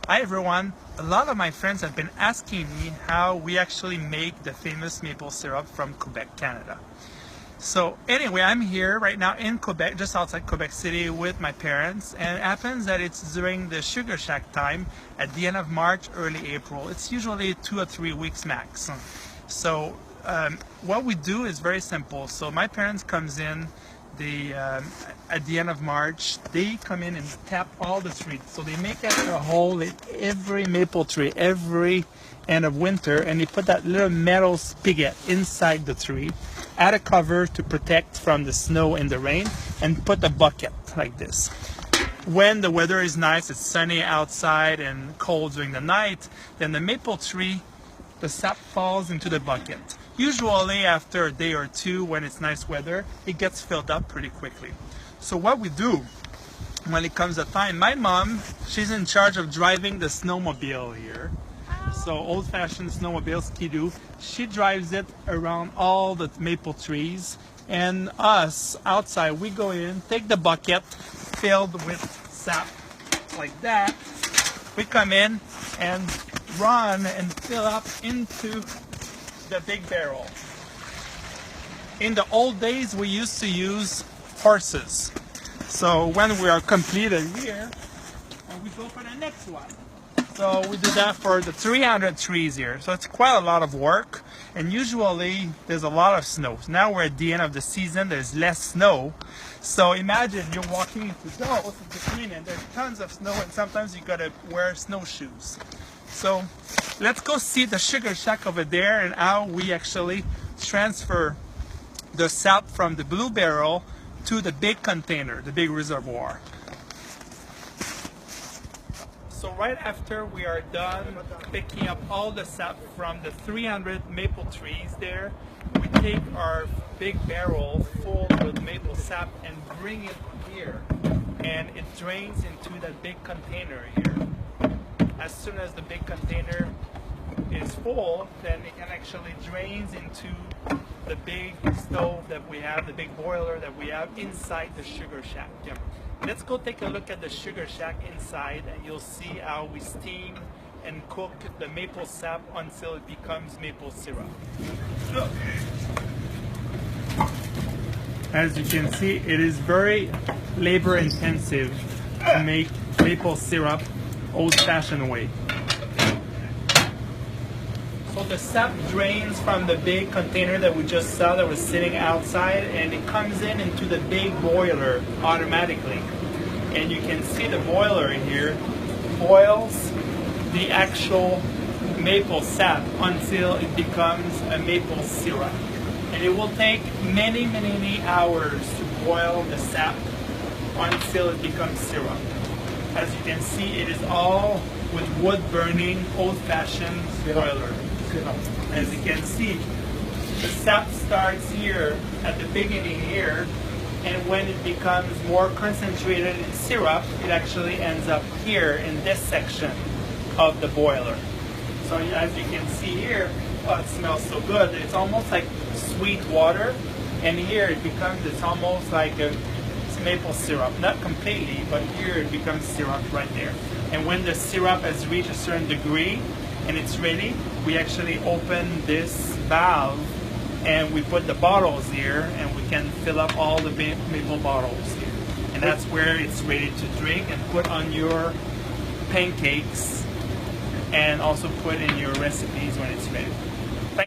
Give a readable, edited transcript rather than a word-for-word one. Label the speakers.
Speaker 1: Hi everyone! A lot of my friends have been asking me how we actually make the famous maple syrup from Quebec, Canada. So anyway, I'm here right now in Quebec, just outside Quebec City with my parents, and it happens that it's during the Sugar Shack time at the end of March, early April. It's usually 2 or 3 weeks max. So what we do is very simple. So my parents comes in at the end of March. They come in and tap all the trees. So they make a hole in every maple tree every end of winter, and they put that little metal spigot inside the tree, add a cover to protect from the snow and the rain, and put a bucket like this. When the weather is nice, it's sunny outside and cold during the night, then the maple tree, the sap falls into the bucket. Usually after a day or two, when it's nice weather, it gets filled up pretty quickly. So what we do when it comes to time, my mom, she's in charge of driving the snowmobile here. So old-fashioned snowmobile, Ski-Doo. She drives it around all the maple trees, and us outside, we go in, take the bucket filled with sap like that. We come in and run and fill up into the big barrel. In the old days, we used to use horses. So when we are completed here, we go for the next one. So we do that for the 300 trees here. So it's quite a lot of work, and usually there's a lot of snow. Now we're at the end of the season, there's less snow. So imagine you're walking into those between, and there's tons of snow, and sometimes you gotta wear snowshoes. So let's go see the Sugar Shack over there and how we actually transfer the sap from the blue barrel to the big container, the big reservoir. So right after we are done picking up all the sap from the 300 maple trees there, we take our big barrel full with maple sap and bring it here, and it drains into that big container here. As soon as the big container is full, then it can actually drains into the big stove that we have, the big boiler that we have inside the Sugar Shack. Yeah. Let's go take a look at the Sugar Shack inside, and you'll see how we steam and cook the maple sap until it becomes maple syrup. Look. As you can see, it is very labor intensive to make maple syrup old-fashioned way. So the sap drains from the big container that we just saw that was sitting outside, and it comes in into the big boiler automatically. And you can see the boiler here boils the actual maple sap until it becomes a maple syrup. And it will take many hours to boil the sap until it becomes syrup. As you can see, it is all with wood burning, old-fashioned boiler. As you can see, the sap starts here at the beginning here, and when it becomes more concentrated in syrup, it actually ends up here in this section of the boiler. So as you can see here, oh, it smells so good. It's almost like sweet water, and here it's almost like a maple syrup, not completely, but here it becomes syrup right there. And when the syrup has reached a certain degree and it's ready, we actually open this valve and we put the bottles here, and we can fill up all the maple bottles here. And that's where it's ready to drink and put on your pancakes, and also put in your recipes when it's ready.